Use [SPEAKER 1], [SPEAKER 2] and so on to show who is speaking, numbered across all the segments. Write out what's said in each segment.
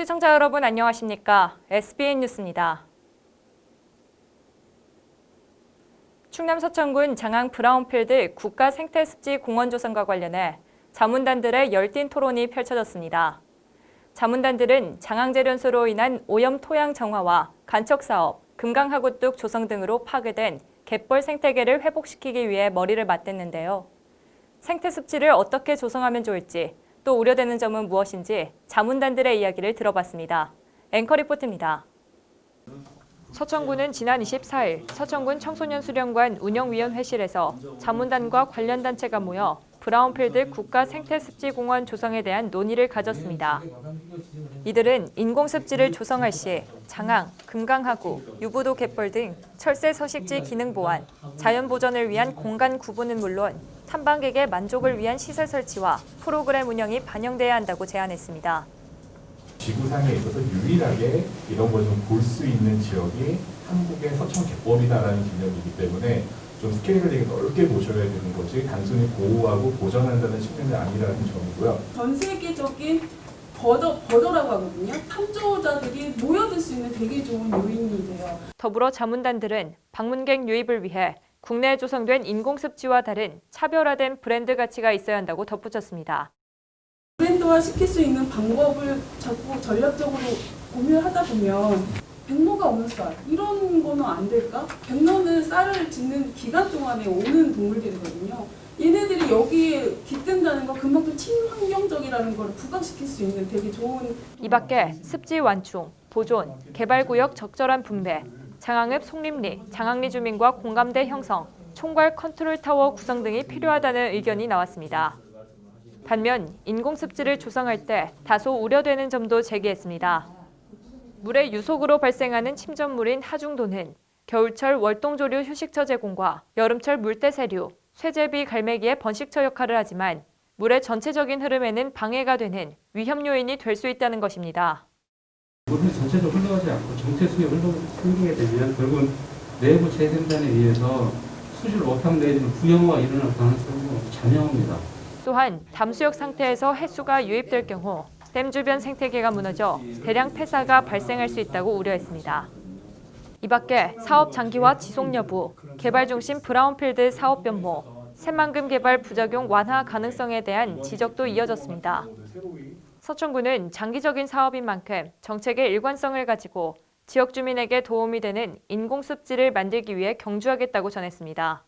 [SPEAKER 1] 시청자 여러분 안녕하십니까? SBN 뉴스입니다. 충남 서천군 장항 브라운필드 국가생태습지공원 조성과 관련해 자문단들의 열띤 토론이 펼쳐졌습니다. 자문단들은 장항제련소로 인한 오염 토양 정화와 간척사업, 금강하구뚝 조성 등으로 파괴된 갯벌 생태계를 회복시키기 위해 머리를 맞댔는데요. 생태습지를 어떻게 조성하면 좋을지, 또 우려되는 점은 무엇인지 자문단들의 이야기를 들어봤습니다. 앵커 리포트입니다. 서천군은 지난 24일 서천군 청소년수련관 운영위원회실에서 자문단과 관련 단체가 모여 브라운필드 국가생태습지공원 조성에 대한 논의를 가졌습니다. 이들은 인공습지를 조성할 시 장항, 금강하구, 유부도 갯벌 등 철새 서식지 기능 보완, 자연 보전을 위한 공간 구분은 물론 탐방객의 만족을 위한 시설 설치와 프로그램 운영이 반영돼야 한다고 제안했습니다.
[SPEAKER 2] 지구상에 있어서 유일하게 이런 걸 좀 볼 수 있는 지역이 한국의 서천 갯벌이다라는 개념이기 때문에 좀 스케일을 되게 넓게 보셔야 되는 거지 단순히 보호하고 보전한다는 측면이 아니라는 점이고요.
[SPEAKER 3] 전 세계적인 버더라고 하거든요. 탐조자들이 모여들 수 있는 되게 좋은 요인이 돼요.
[SPEAKER 1] 더불어 자문단들은 방문객 유입을 위해 국내에 조성된 인공습지와 다른 차별화된 브랜드 가치가 있어야 한다고 덧붙였습니다.
[SPEAKER 3] 브랜드화 시킬 수 있는 방법을 자꾸 전략적으로 고민하다 보면 백로가 오는 쌀 이런 거는 안 될까? 백로는 쌀을 짓는 기간 동안에 오는 동물들이거든요. 얘네들이 여기에 깃든다는 건 그만큼 친환경적이라는 걸 부각시킬 수 있는 되게 좋은.
[SPEAKER 1] 이 밖에 습지 완충, 보존, 개발구역 적절한 분배, 장항읍 송림리, 장항리 주민과 공감대 형성, 총괄 컨트롤타워 구성 등이 필요하다는 의견이 나왔습니다. 반면 인공습지를 조성할 때 다소 우려되는 점도 제기했습니다. 물의 유속으로 발생하는 침전물인 하중도는 겨울철 월동조류 휴식처 제공과 여름철 물대세류, 쇠제비 갈매기의 번식처 역할을 하지만 물의 전체적인 흐름에는 방해가 되는 위험 요인이 될 수 있다는 것입니다.
[SPEAKER 4] 물이 전체적으로 흘러가지 않고 정체수에 흘리게 되면 결국은 내부 재생산에 의해서 수질 오염 내지는 부영화가 일어날 가능성이 자명합니다.
[SPEAKER 1] 또한 담수역 상태에서 해수가 유입될 경우 댐 주변 생태계가 무너져 대량 폐사가 발생할 수 있다고 우려했습니다. 이 밖에 사업 장기화 지속 여부, 개발 중심 브라운필드 사업 변모, 새만금 개발 부작용 완화 가능성에 대한 지적도 이어졌습니다. 서천군은 장기적인 사업인 만큼 정책의 일관성을 가지고 지역 주민에게 도움이 되는 인공습지를 만들기 위해 경주하겠다고 전했습니다.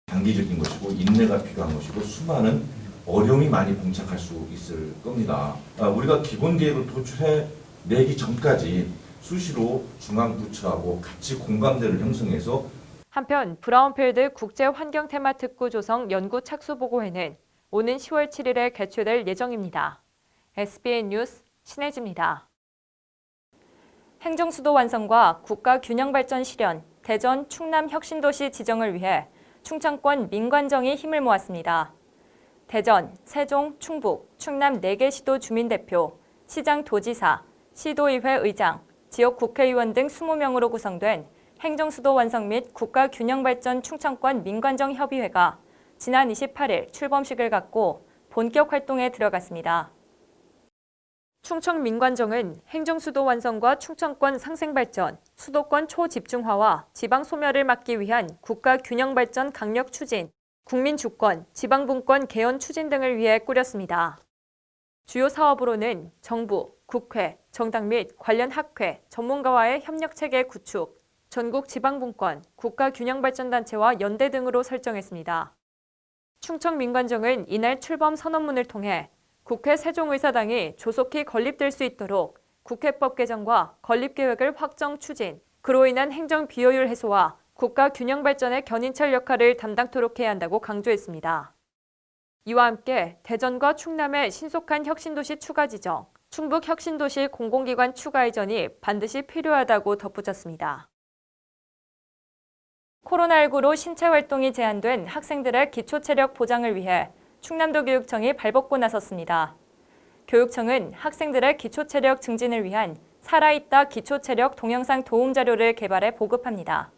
[SPEAKER 5] 장기적인 것이고 인내가 필요한 것이고 수많은 어려움이 많이 봉착할 수 있을 겁니다. 우리가 기본 계획을 도출해내기 전까지 수시로 중앙부처하고 같이 공감대를 형성해서
[SPEAKER 1] 한편 브라운필드 국제환경 테마 특구 조성 연구 착수 보고회는 오는 10월 7일에 개최될 예정입니다. SBN 뉴스 신혜지입니다. 행정수도 완성과 국가균형발전 실현, 대전 충남 혁신도시 지정을 위해 충청권 민관정이 힘을 모았습니다. 대전, 세종, 충북, 충남 4개 시도 주민대표, 시장 도지사, 시도의회 의장, 지역 국회의원 등 20명으로 구성된 행정수도 완성 및 국가균형발전 충청권 민관정협의회가 지난 28일 출범식을 갖고 본격 활동에 들어갔습니다. 충청민관정은 행정수도 완성과 충청권 상생발전, 수도권 초집중화와 지방소멸을 막기 위한 국가균형발전 강력 추진, 국민주권, 지방분권 개헌 추진 등을 위해 꾸렸습니다. 주요 사업으로는 정부, 국회, 정당 및 관련 학회, 전문가와의 협력체계 구축, 전국 지방분권, 국가균형발전단체와 연대 등으로 설정했습니다. 충청민관정은 이날 출범 선언문을 통해 국회 세종의사당이 조속히 건립될 수 있도록 국회법 개정과 건립계획을 확정 추진, 그로 인한 행정 비효율 해소와 국가 균형 발전의 견인철 역할을 담당토록 해야 한다고 강조했습니다. 이와 함께 대전과 충남의 신속한 혁신도시 추가 지정, 충북 혁신도시 공공기관 추가 이전이 반드시 필요하다고 덧붙였습니다. 코로나19로 신체 활동이 제한된 학생들의 기초체력 보장을 위해 충남도 교육청이 발벗고 나섰습니다. 교육청은 학생들의 기초체력 증진을 위한 살아있다 기초체력 동영상 도움 자료를 개발해 보급합니다.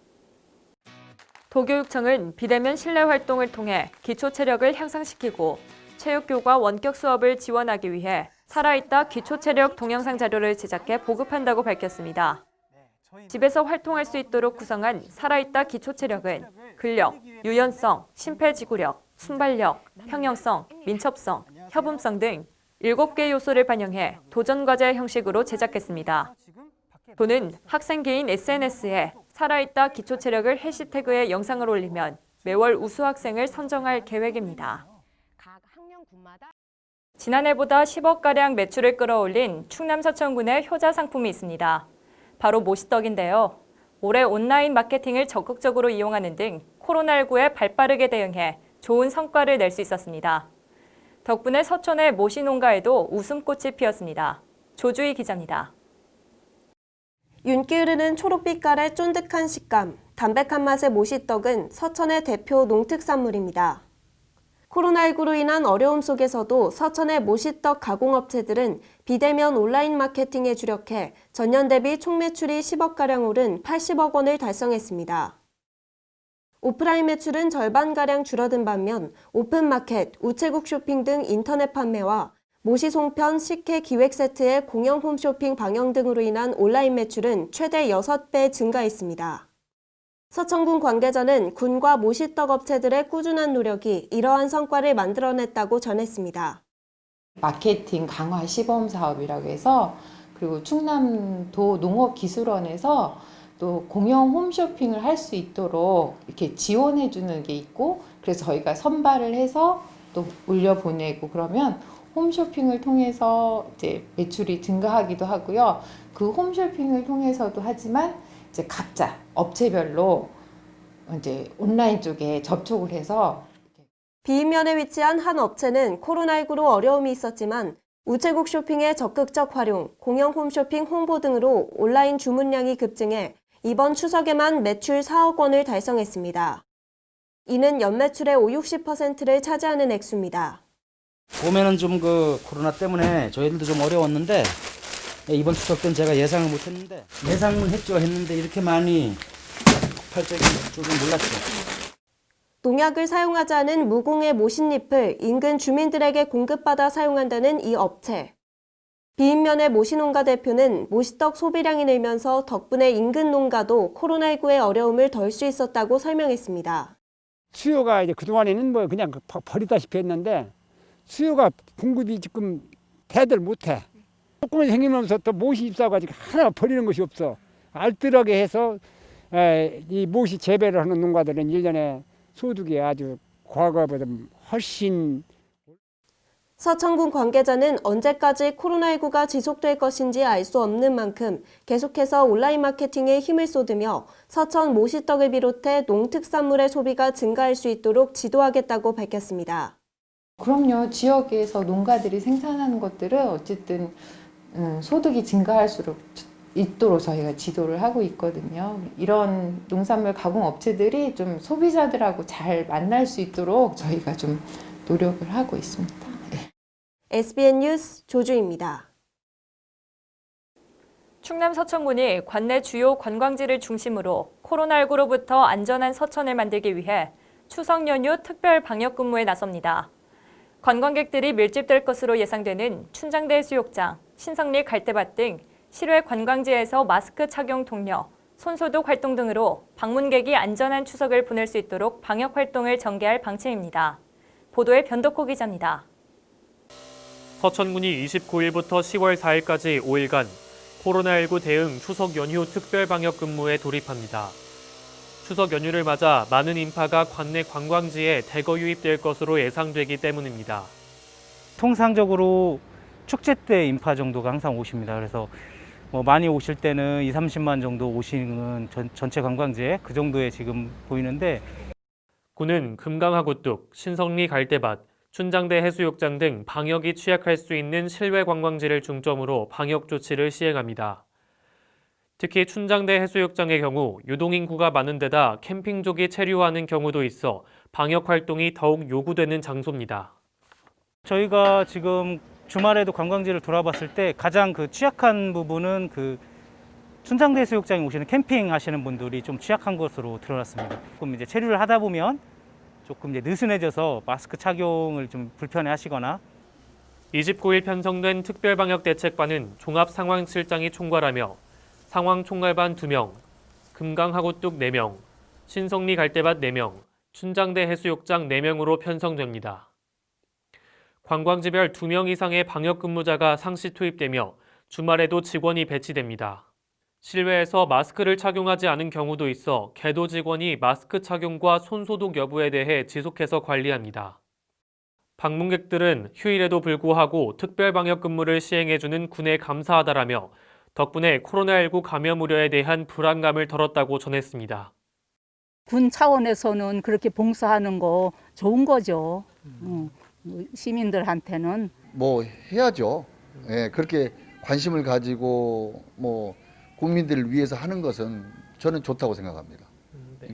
[SPEAKER 1] 도교육청은 비대면 실내 활동을 통해 기초체력을 향상시키고 체육교과 원격 수업을 지원하기 위해 살아있다 기초체력 동영상 자료를 제작해 보급한다고 밝혔습니다. 집에서 활동할 수 있도록 구성한 살아있다 기초체력은 근력, 유연성, 심폐지구력, 순발력, 평형성, 민첩성, 협음성 등 7개 요소를 반영해 도전과제 형식으로 제작했습니다. 또는 학생 개인 SNS에 살아있다 기초체력을 해시태그에 영상을 올리면 매월 우수 학생을 선정할 계획입니다. 지난해보다 10억가량 매출을 끌어올린 충남 서천군의 효자 상품이 있습니다. 바로 모시떡인데요. 올해 온라인 마케팅을 적극적으로 이용하는 등 코로나19에 발빠르게 대응해 좋은 성과를 낼 수 있었습니다. 덕분에 서천의 모시 농가에도 웃음꽃이 피었습니다. 조주희 기자입니다.
[SPEAKER 6] 윤기 흐르는 초록빛깔의 쫀득한 식감, 담백한 맛의 모시떡은 서천의 대표 농특산물입니다. 코로나19로 인한 어려움 속에서도 서천의 모시떡 가공업체들은 비대면 온라인 마케팅에 주력해 전년 대비 총 매출이 10억가량 오른 80억 원을 달성했습니다. 오프라인 매출은 절반가량 줄어든 반면 오픈마켓, 우체국 쇼핑 등 인터넷 판매와 모시 송편, 식혜 기획 세트의 공영 홈쇼핑 방영 등으로 인한 온라인 매출은 최대 6배 증가했습니다. 서천군 관계자는 군과 모시떡 업체들의 꾸준한 노력이 이러한 성과를 만들어냈다고 전했습니다.
[SPEAKER 7] 마케팅 강화 시범 사업이라고 해서 그리고 충남도 농업기술원에서 또 공영 홈쇼핑을 할 수 있도록 이렇게 지원해 주는 게 있고 그래서 저희가 선발을 해서 또 올려보내고 그러면 홈쇼핑을 통해서 이제 매출이 증가하기도 하고요. 그 홈쇼핑을 통해서도 하지만 이제 각자 업체별로 이제 온라인 쪽에 접촉을 해서
[SPEAKER 6] 비인면에 위치한 한 업체는 코로나19로 어려움이 있었지만 우체국 쇼핑의 적극적 활용, 공영 홈쇼핑 홍보 등으로 온라인 주문량이 급증해 이번 추석에만 매출 4억 원을 달성했습니다. 이는 연매출의 50~60%를 차지하는 액수입니다.
[SPEAKER 8] 봄에는 좀 코로나 때문에 저희들도 좀 어려웠는데 이번 추석 때는 제가 예상을 못했는데 예상은 했는데 이렇게 많이 폭발적인 줄은 몰랐죠.
[SPEAKER 6] 농약을 사용하지 않은 무공해 모신잎을 인근 주민들에게 공급받아 사용한다는 이 업체. 비인면의 모시농가 대표는 모시떡 소비량이 늘면서 덕분에 인근 농가도 코로나19의 어려움을 덜 수 있었다고 설명했습니다.
[SPEAKER 9] 수요가 이제 그동안에는 뭐 그냥 버리다시피 했는데 수요가 공급이 지금 대들 못해. 조금만 생기면서 또 못이 입사가지고 하나 버리는 것이 없어. 알뜰하게 해서 이 못이 재배를 하는 농가들은 1년에 소득이 아주 과거보다 훨씬.
[SPEAKER 6] 서천군 관계자는 언제까지 코로나19가 지속될 것인지 알 수 없는 만큼 계속해서 온라인 마케팅에 힘을 쏟으며 서천 모시떡을 비롯해 농특산물의 소비가 증가할 수 있도록 지도하겠다고 밝혔습니다.
[SPEAKER 7] 그럼요. 지역에서 농가들이 생산하는 것들은 어쨌든 소득이 증가할수록 있도록 저희가 지도를 하고 있거든요. 이런 농산물 가공 업체들이 좀 소비자들하고 잘 만날 수 있도록 저희가 좀 노력을 하고 있습니다. 네.
[SPEAKER 6] SBN 뉴스 조주입니다.
[SPEAKER 1] 충남 서천군이 관내 주요 관광지를 중심으로 코로나19로부터 안전한 서천을 만들기 위해 추석 연휴 특별 방역 근무에 나섭니다. 관광객들이 밀집될 것으로 예상되는 춘장대 해수욕장, 신성리 갈대밭 등 실외 관광지에서 마스크 착용 독려, 손소독 활동 등으로 방문객이 안전한 추석을 보낼 수 있도록 방역 활동을 전개할 방침입니다. 보도에 변덕호 기자입니다.
[SPEAKER 10] 서천군이 29일부터 10월 4일까지 5일간 코로나19 대응 추석 연휴 특별 방역 근무에 돌입합니다. 추석 연휴를 맞아 많은 인파가 관내 관광지에 대거 유입될 것으로 예상되기 때문입니다.
[SPEAKER 8] 통상적으로 축제 때 인파 정도가 항상 오십니다. 그래서 많이 오실 때는 20~30만 정도 오시는 전체 관광지에 그 정도에 지금 보이는데
[SPEAKER 10] 군은 금강하구뚝, 신성리 갈대밭, 춘장대 해수욕장 등 방역이 취약할 수 있는 실외 관광지를 중점으로 방역 조치를 시행합니다. 특히 춘장대 해수욕장의 경우 유동인구가 많은 데다 캠핑족이 체류하는 경우도 있어 방역 활동이 더욱 요구되는 장소입니다.
[SPEAKER 8] 저희가 지금 주말에도 관광지를 돌아봤을 때 가장 취약한 부분은 춘장대 해수욕장에 오시는 캠핑 하시는 분들이 좀 취약한 것으로 드러났습니다. 조금 이제 체류를 하다 보면 조금 이제 느슨해져서 마스크 착용을 좀 불편해 하시거나
[SPEAKER 10] 29일 편성된 특별방역대책반은 종합상황실장이 총괄하며 상황총괄반 2명, 금강하구뚝 4명, 신성리 갈대밭 4명, 춘장대 해수욕장 4명으로 편성됩니다. 관광지별 2명 이상의 방역근무자가 상시 투입되며 주말에도 직원이 배치됩니다. 실외에서 마스크를 착용하지 않은 경우도 있어 계도 직원이 마스크 착용과 손소독 여부에 대해 지속해서 관리합니다. 방문객들은 휴일에도 불구하고 특별방역 근무를 시행해주는 군에 감사하다라며 덕분에 코로나19 감염 우려에 대한 불안감을 덜었다고 전했습니다.
[SPEAKER 11] 군 차원에서는 그렇게 봉사하는 거 좋은 거죠. 시민들한테는.
[SPEAKER 12] 뭐 해야죠. 예, 그렇게 관심을 가지고 뭐 국민들을 위해서 하는 것은 저는 좋다고 생각합니다.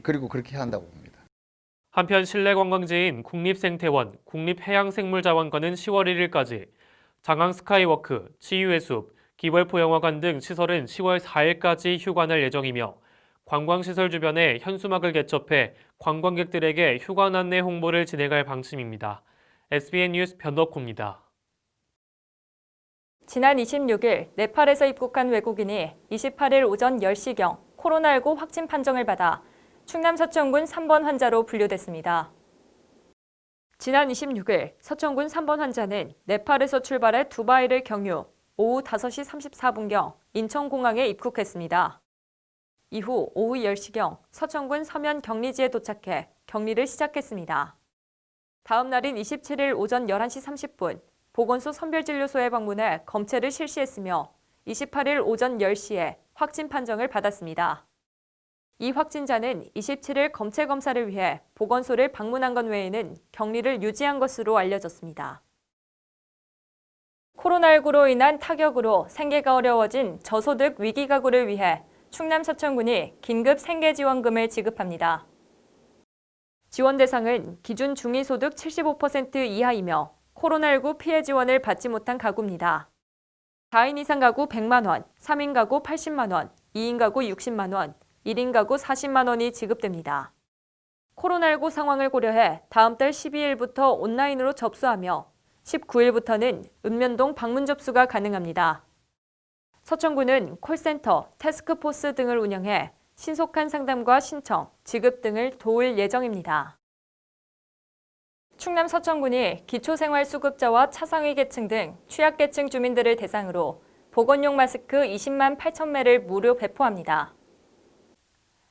[SPEAKER 12] 그리고 그렇게 해야 한다고 봅니다.
[SPEAKER 10] 한편 실내 관광지인 국립생태원, 국립해양생물자원관은 10월 1일까지, 장항 스카이워크, 치유의 숲, 기벌포 영화관 등 시설은 10월 4일까지 휴관할 예정이며 관광시설 주변에 현수막을 개첩해 관광객들에게 휴관 안내 홍보를 진행할 방침입니다. SBN 뉴스 변덕호입니다.
[SPEAKER 1] 지난 26일 네팔에서 입국한 외국인이 28일 오전 10시경 코로나19 확진 판정을 받아 충남 서천군 3번 환자로 분류됐습니다. 지난 26일 서천군 3번 환자는 네팔에서 출발해 두바이를 경유, 오후 5시 34분경 인천공항에 입국했습니다. 이후 오후 10시경 서천군 서면 격리지에 도착해 격리를 시작했습니다. 다음 날인 27일 오전 11시 30분 보건소 선별진료소에 방문해 검체를 실시했으며 28일 오전 10시에 확진 판정을 받았습니다. 이 확진자는 27일 검체 검사를 위해 보건소를 방문한 것 외에는 격리를 유지한 것으로 알려졌습니다. 코로나19로 인한 타격으로 생계가 어려워진 저소득 위기 가구를 위해 충남 서천군이 긴급 생계지원금을 지급합니다. 지원 대상은 기준 중위소득 75% 이하이며 코로나19 피해 지원을 받지 못한 가구입니다. 4인 이상 가구 100만 원, 3인 가구 80만 원, 2인 가구 60만 원, 1인 가구 40만 원이 지급됩니다. 코로나19 상황을 고려해 다음 달 12일부터 온라인으로 접수하며 19일부터는 읍면동 방문 접수가 가능합니다. 서천군은 콜센터, 태스크포스 등을 운영해 신속한 상담과 신청, 지급 등을 도울 예정입니다. 충남 서천군이 기초생활수급자와 차상위 계층 등 취약계층 주민들을 대상으로 보건용 마스크 20만 8천 매를 무료 배포합니다.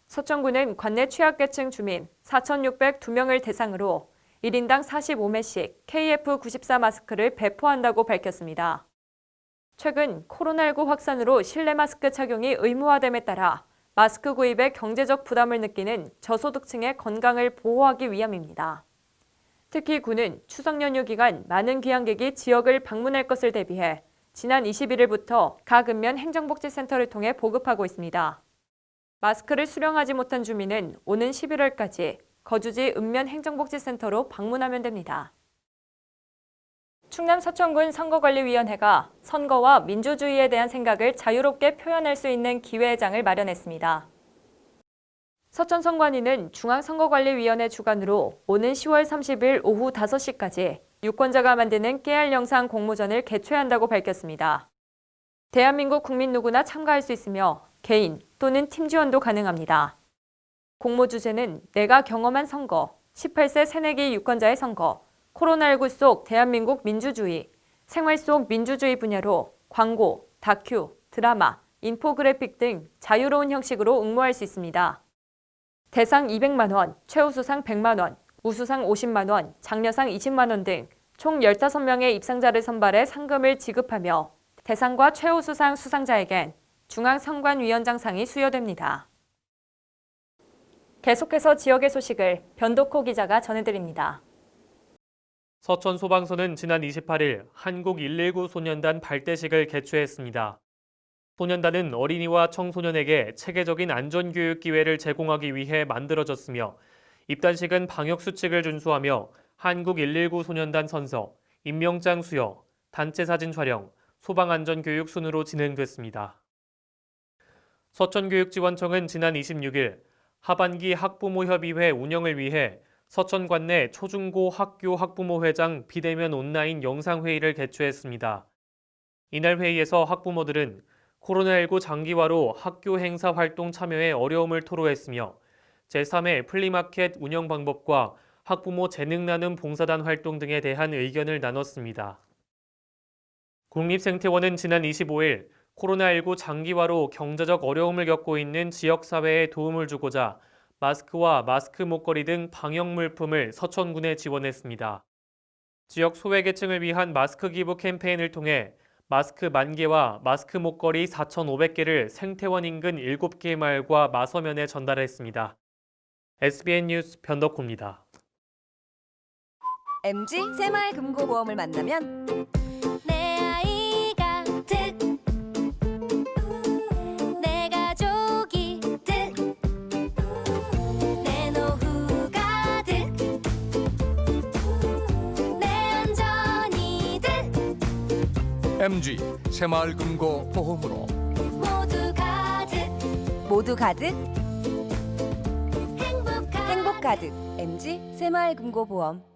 [SPEAKER 1] 서천군은 관내 취약계층 주민 4,602명을 대상으로 1인당 45매씩 KF94 마스크를 배포한다고 밝혔습니다. 최근 코로나19 확산으로 실내 마스크 착용이 의무화됨에 따라 마스크 구입에 경제적 부담을 느끼는 저소득층의 건강을 보호하기 위함입니다. 특히 군은 추석 연휴 기간 많은 귀향객이 지역을 방문할 것을 대비해 지난 21일부터 각 읍면 행정복지센터를 통해 보급하고 있습니다. 마스크를 수령하지 못한 주민은 오는 11월까지 거주지 읍면 행정복지센터로 방문하면 됩니다. 충남 서천군 선거관리위원회가 선거와 민주주의에 대한 생각을 자유롭게 표현할 수 있는 기회장을 마련했습니다. 서천선관위는 중앙선거관리위원회 주관으로 오는 10월 30일 오후 5시까지 유권자가 만드는 깨알 영상 공모전을 개최한다고 밝혔습니다. 대한민국 국민 누구나 참가할 수 있으며 개인 또는 팀 지원도 가능합니다. 공모 주제는 내가 경험한 선거, 18세 새내기 유권자의 선거, 코로나19 속 대한민국 민주주의, 생활 속 민주주의 분야로 광고, 다큐, 드라마, 인포그래픽 등 자유로운 형식으로 응모할 수 있습니다. 대상 200만 원, 최우수상 100만 원, 우수상 50만 원, 장려상 20만 원 등 총 15명의 입상자를 선발해 상금을 지급하며 대상과 최우수상 수상자에겐 중앙선관위원장상이 수여됩니다. 계속해서 지역의 소식을 변덕호 기자가 전해드립니다.
[SPEAKER 10] 서천소방서는 지난 28일 한국 119 소년단 발대식을 개최했습니다. 소년단은 어린이와 청소년에게 체계적인 안전교육 기회를 제공하기 위해 만들어졌으며 입단식은 방역수칙을 준수하며 한국 119 소년단 선서, 임명장 수여, 단체 사진 촬영, 소방안전교육 순으로 진행됐습니다. 서천교육지원청은 지난 26일 하반기 학부모협의회 운영을 위해 서천관내 초중고 학교 학부모회장 비대면 온라인 영상회의를 개최했습니다. 이날 회의에서 학부모들은 코로나19 장기화로 학교 행사 활동 참여에 어려움을 토로했으며 제3회 플리마켓 운영 방법과 학부모 재능 나눔 봉사단 활동 등에 대한 의견을 나눴습니다. 국립생태원은 지난 25일 코로나19 장기화로 경제적 어려움을 겪고 있는 지역사회에 도움을 주고자 마스크와 마스크 목걸이 등 방역 물품을 서천군에 지원했습니다. 지역 소외계층을 위한 마스크 기부 캠페인을 통해 마스크 10,000개와 마스크 목걸이 4,500개를 생태원 인근 7개 마을과 마서면에 전달했습니다. SBN 뉴스 변덕호입니다.
[SPEAKER 13] MG 새마을금고보험을 만나면 내 아이가 득, 내 가족이 득, 내 노후가 득, 내 안전이 득.
[SPEAKER 14] MG 새마을금고보험으로
[SPEAKER 13] 모두 가득 행복 가득. MG 새마을금고보험.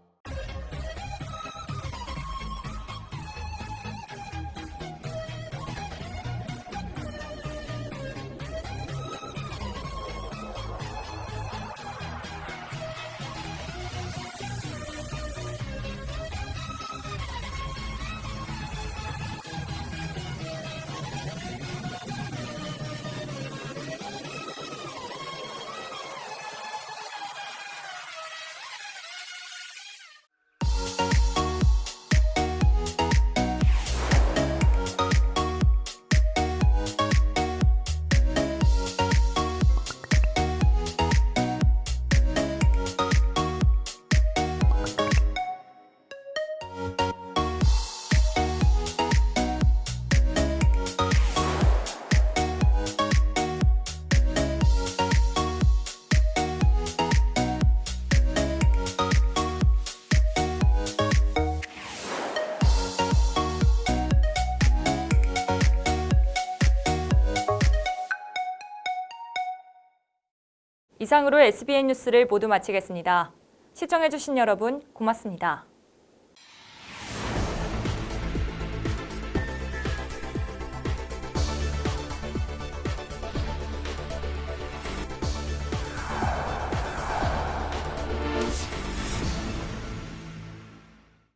[SPEAKER 1] 이상으로 SBN 뉴스를 모두 마치겠습니다. 시청해주신 여러분 고맙습니다.